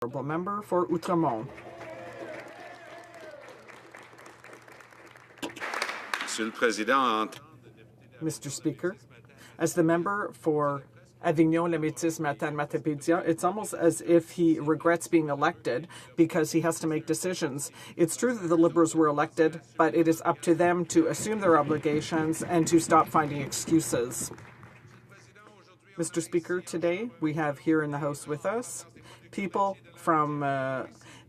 Honourable Member for Outremont. Mr. Speaker, as the member for Avignon, Le Métis, Matane, Matapédia, it's almost as if he regrets being elected because he has to make decisions. It's true that the Liberals were elected, but it is up to them to assume their obligations and to stop finding excuses. Mr. Speaker, today we have here in the House with us people from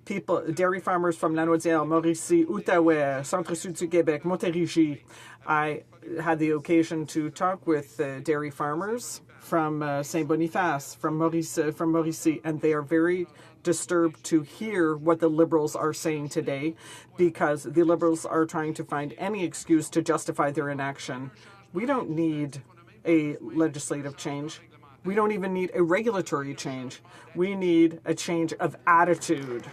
dairy farmers from Lanaudière, Mauricie, Outaouais, Centre-Sud du Québec, Montérégie. I had the occasion to talk with dairy farmers from Saint-Boniface, from Mauricie, and they are very disturbed to hear what the Liberals are saying today because the Liberals are trying to find any excuse to justify their inaction. We don't need a legislative change. We don't even need a regulatory change. We need a change of attitude.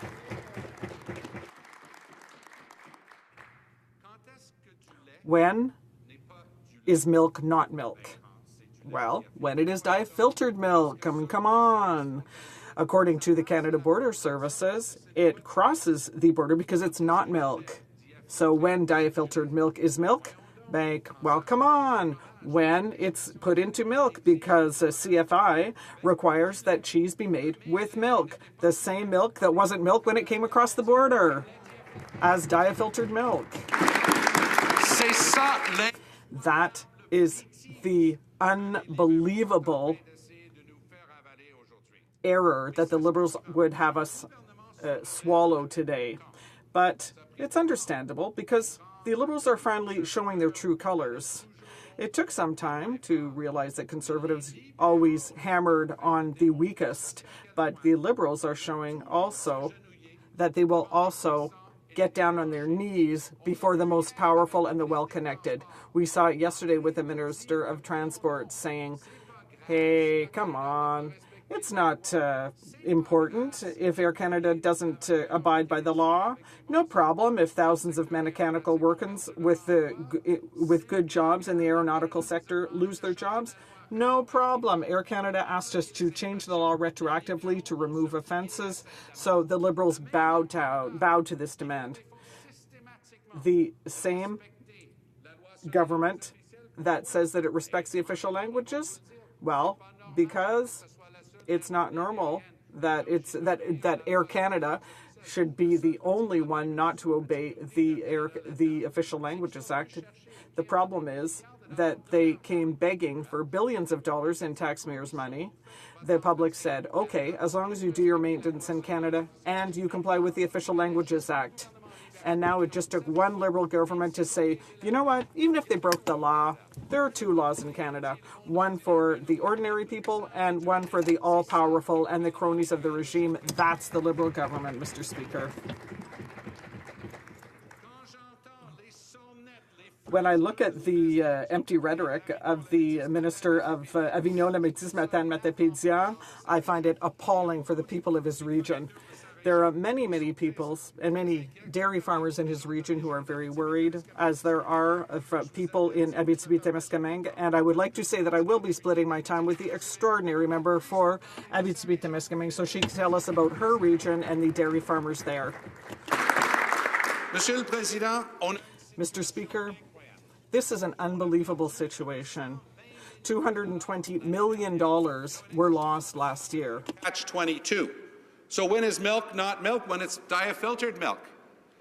When is milk not milk? Well, when it is diafiltered milk. Come on. According to the Canada Border Services, it crosses the border because it's not milk. So when diafiltered milk is milk, well, come on. When it's put into milk, because CFI requires that cheese be made with milk, the same milk that wasn't milk when it came across the border as diafiltered milk. That is the unbelievable error that the Liberals would have us swallow today. But it's understandable because the Liberals are finally showing their true colors. It took some time to realize that Conservatives always hammered on the weakest, but the Liberals are showing also that they will also get down on their knees before the most powerful and the well-connected. We saw it yesterday with the Minister of Transport saying, hey, come on. It's not important if Air Canada doesn't abide by the law. No problem if thousands of mechanical workers with good jobs in the aeronautical sector lose their jobs. No problem. Air Canada asked us to change the law retroactively to remove offences, so the Liberals bowed to this demand. The same government that says that it respects the official languages, well, because it's not normal that Air Canada should be the only one not to obey the Official Languages Act. The problem is that they came begging for billions of dollars in taxpayers' money. The public said, okay, as long as you do your maintenance in Canada and you comply with the Official Languages Act. And now it just took one Liberal government to say, you know what, even if they broke the law, there are two laws in Canada, one for the ordinary people and one for the all-powerful and the cronies of the regime. That's the Liberal government, Mr. Speaker. When I look at the empty rhetoric of the Minister of Avignon, Le Métis, Matane, Matapédia, I find it appalling for the people of his region. There are many, many peoples and many dairy farmers in his region who are very worried, as there are people in Abitibi-Témiscamingue. And I would like to say that I will be splitting my time with the extraordinary member for Abitibi-Témiscamingue so she can tell us about her region and the dairy farmers there. Mr. Speaker, this is an unbelievable situation. $220 million were lost last year. Catch 22. So when is milk not milk? When it's diafiltered milk.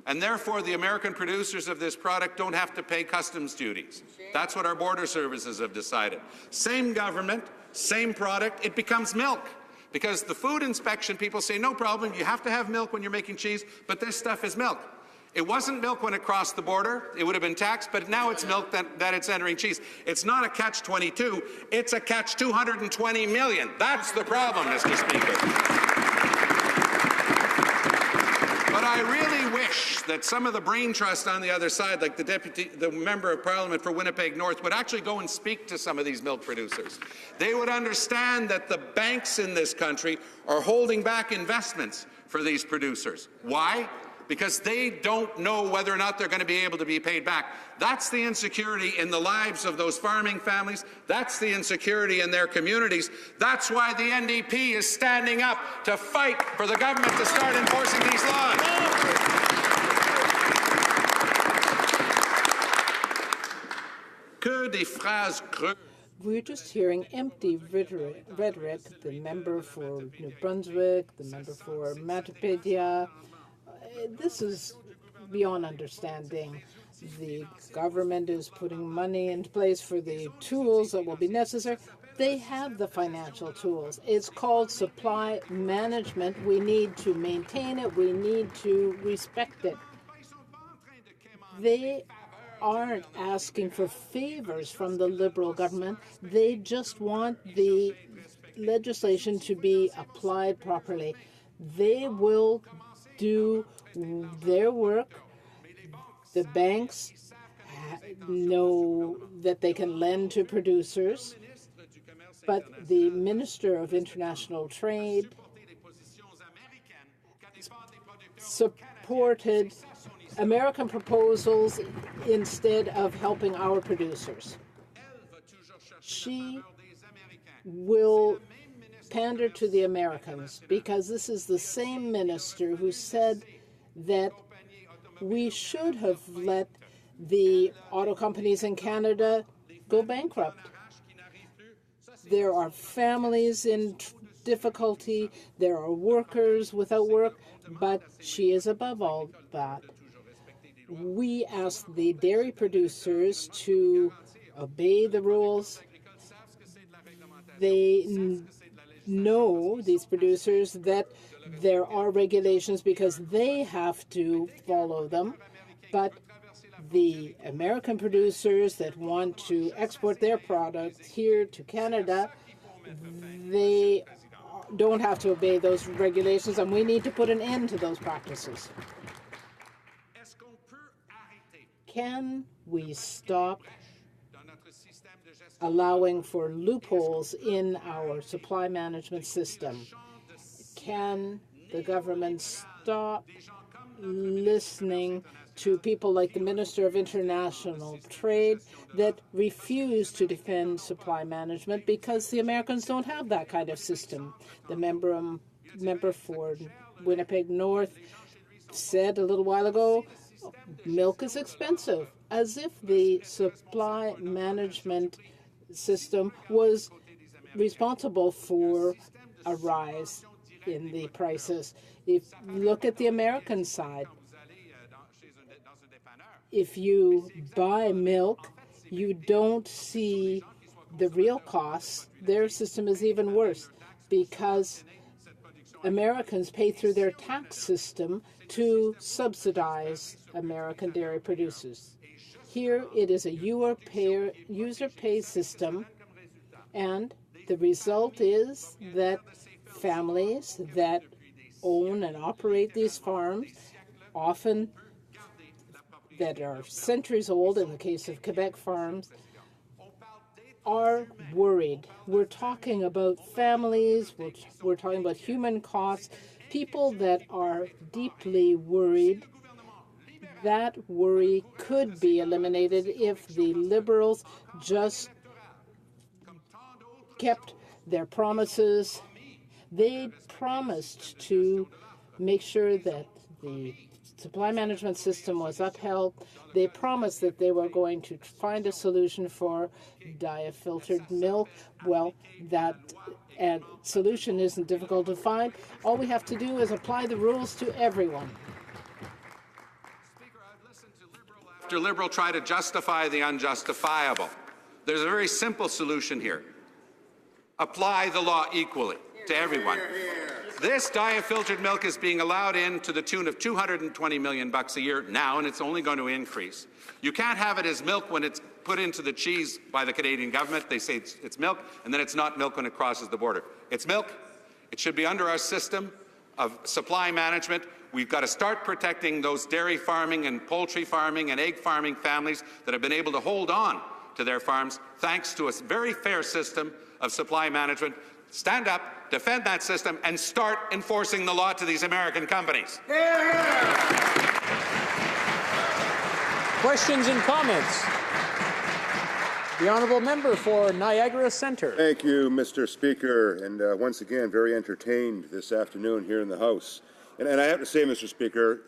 And therefore, the American producers of this product don't have to pay customs duties. That's what our border services have decided. Same government, same product, it becomes milk. Because the food inspection people say, no problem, you have to have milk when you're making cheese, but this stuff is milk. It wasn't milk when it crossed the border. It would have been taxed, but now it's milk that it's entering cheese. It's not a catch-22. It's a catch-220 million. That's the problem, Mr. Speaker. But I really wish that some of the brain trust on the other side, like the member of Parliament for Winnipeg North, would actually go and speak to some of these milk producers. They would understand that the banks in this country are holding back investments for these producers. Why? because they don't know whether or not they're going to be able to be paid back. That's the insecurity in the lives of those farming families. That's the insecurity in their communities. That's why the NDP is standing up to fight for the government to start enforcing these laws. Que des phrases creuses. We're just hearing empty rhetoric. The member for New Brunswick, the member for Matapedia. This is beyond understanding. The government is putting money into place for the tools that will be necessary. They have the financial tools. It's called supply management. We need to maintain it. We need to respect it. They aren't asking for favors from the Liberal government. They just want the legislation to be applied properly. They will do their work. The banks know that they can lend to producers, but the Minister of International Trade supported American proposals instead of helping our producers. She will pander to the Americans because this is the same minister who said that we should have let the auto companies in Canada go bankrupt. There are families in difficulty, there are workers without work, but she is above all that. We asked the dairy producers to obey the rules. They know, these producers, that there are regulations because they have to follow them. But the American producers that want to export their products here to Canada, they don't have to obey those regulations, and we need to put an end to those practices. Can we stop allowing for loopholes in our supply management system? Can the government stop listening to people like the Minister of International Trade that refuse to defend supply management because the Americans don't have that kind of system? The member for Winnipeg North said a little while ago, milk is expensive, as if the supply management system was responsible for a rise in the prices. If you look at the American side, if you buy milk, you don't see the real costs. Their system is even worse because Americans pay through their tax system to subsidize American dairy producers. Here it is a user pay system, and the result is that families that own and operate these farms, often that are centuries old in the case of Quebec farms, are worried. We're talking about families, we're talking about human costs, people that are deeply worried. That worry could be eliminated if the Liberals just kept their promises. They promised to make sure that the supply management system was upheld. They promised that they were going to find a solution for diafiltered milk. Well, that solution isn't difficult to find. All we have to do is apply the rules to everyone. Speaker, I've listened to Liberal after Liberal try to justify the unjustifiable. There's a very simple solution here. Apply the law equally to everyone. This diafiltered milk is being allowed in to the tune of $220 million a year now, and it's only going to increase. You can't have it as milk when it's put into the cheese by the Canadian government. They say it's milk, and then it's not milk when it crosses the border. It's milk. It should be under our system of supply management. We've got to start protecting those dairy farming and poultry farming and egg farming families that have been able to hold on to their farms thanks to a very fair system of supply management. Stand up, defend that system, and start enforcing the law to these American companies. Questions and comments? The honourable member for Niagara Centre. Thank you, Mr. Speaker, and once again, very entertained this afternoon here in the House. And I have to say, Mr. Speaker,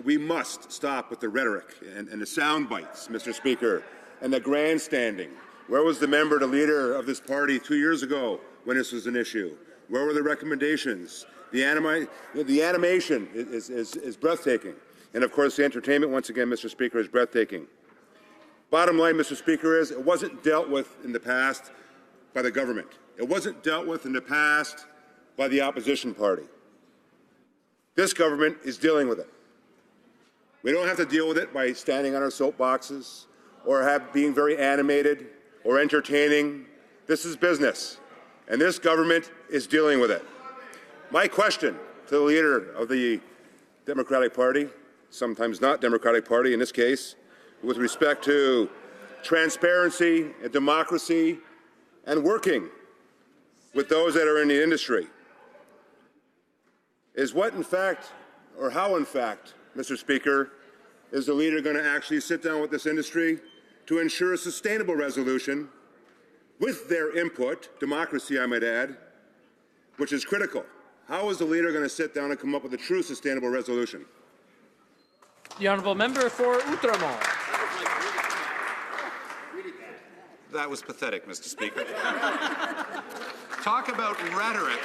we must stop with the rhetoric and the sound bites, Mr. Speaker, and the grandstanding. Where was the member, the leader of this party 2 years ago when this was an issue? Where were the recommendations? The animation is breathtaking. And of course, the entertainment, once again, Mr. Speaker, is breathtaking. Bottom line, Mr. Speaker, is it wasn't dealt with in the past by the government. It wasn't dealt with in the past by the opposition party. This government is dealing with it. We don't have to deal with it by standing on our soapboxes or being very animated or entertaining. This is business, and this government is dealing with it. My question to the leader of the Democratic Party, sometimes not Democratic Party in this case, with respect to transparency and democracy and working with those that are in the industry, is what in fact, or how in fact, Mr. Speaker, is the leader going to actually sit down with this industry to ensure a sustainable resolution with their input, democracy I might add, which is critical. How is the leader going to sit down and come up with a true sustainable resolution? The honourable member for Outremont. That was pathetic, Mr. Speaker. Talk about rhetoric.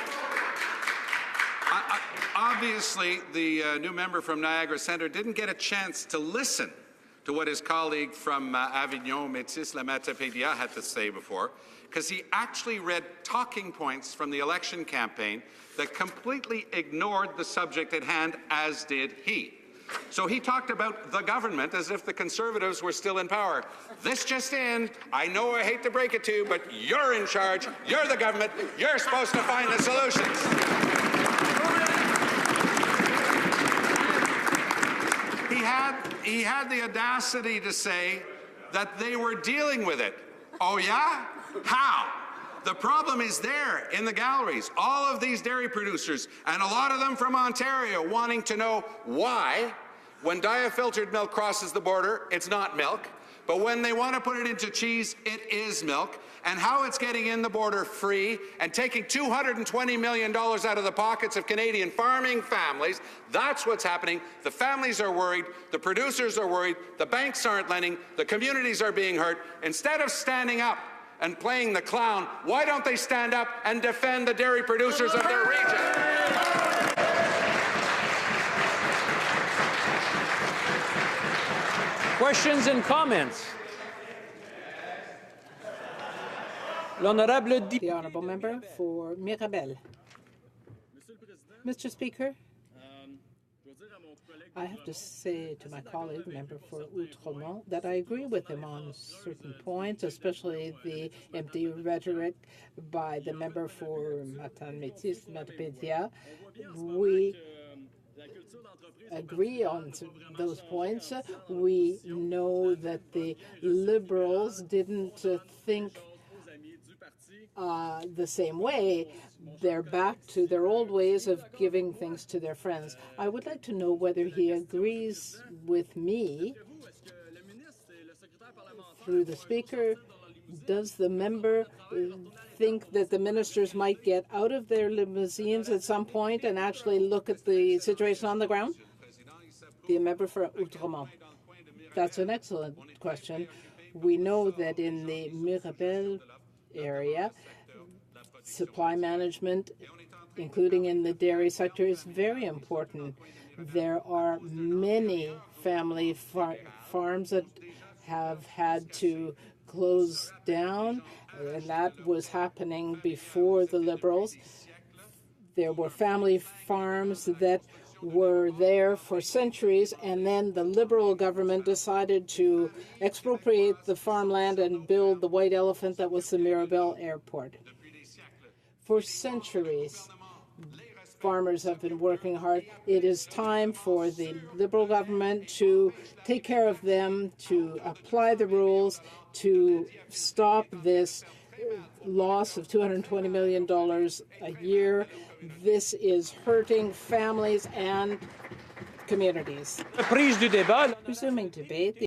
Obviously, the new member from Niagara Centre didn't get a chance to listen to what his colleague from Avignon, Métis La Matapédia, had to say before, because he actually read talking points from the election campaign that completely ignored the subject at hand, as did he. So he talked about the government as if the Conservatives were still in power. This just in, I know I hate to break it to you, but you're in charge, you're the government, you're supposed to find the solutions. He had the audacity to say that they were dealing with it. Oh yeah? How? The problem is there in the galleries. All of these dairy producers, and a lot of them from Ontario, wanting to know why, when diafiltered milk crosses the border, it's not milk, but when they want to put it into cheese, it is milk, and how it's getting in the border free and taking $220 million out of the pockets of Canadian farming families. That's what's happening. The families are worried, the producers are worried, the banks aren't lending, the communities are being hurt. Instead of standing up and playing the clown, why don't they stand up and defend the dairy producers of their region? Questions and comments? The honourable member for Mirabel. Mr. Speaker, I have to say to my colleague, member for Outremont, that I agree with him on certain points, especially the empty rhetoric by the member for Métis Matapédia. We agree on those points. We know that the Liberals didn't think the same way. They're back to their old ways of giving things to their friends. I would like to know whether he agrees with me through the Speaker. Does the member think that the ministers might get out of their limousines at some point and actually look at the situation on the ground? The member for Outremont. That's an excellent question. We know that in the Mirabel area, supply management, including in the dairy sector, is very important. There are many family farms that have had to close down, and that was happening before the Liberals. There were family farms that were there for centuries, and then the Liberal government decided to expropriate the farmland and build the white elephant that was the Mirabel Airport. For centuries, farmers have been working hard. It is time for the Liberal government to take care of them, to apply the rules, to stop this loss of $220 million a year. This is hurting families and communities. Reprise du débat. Resuming debate.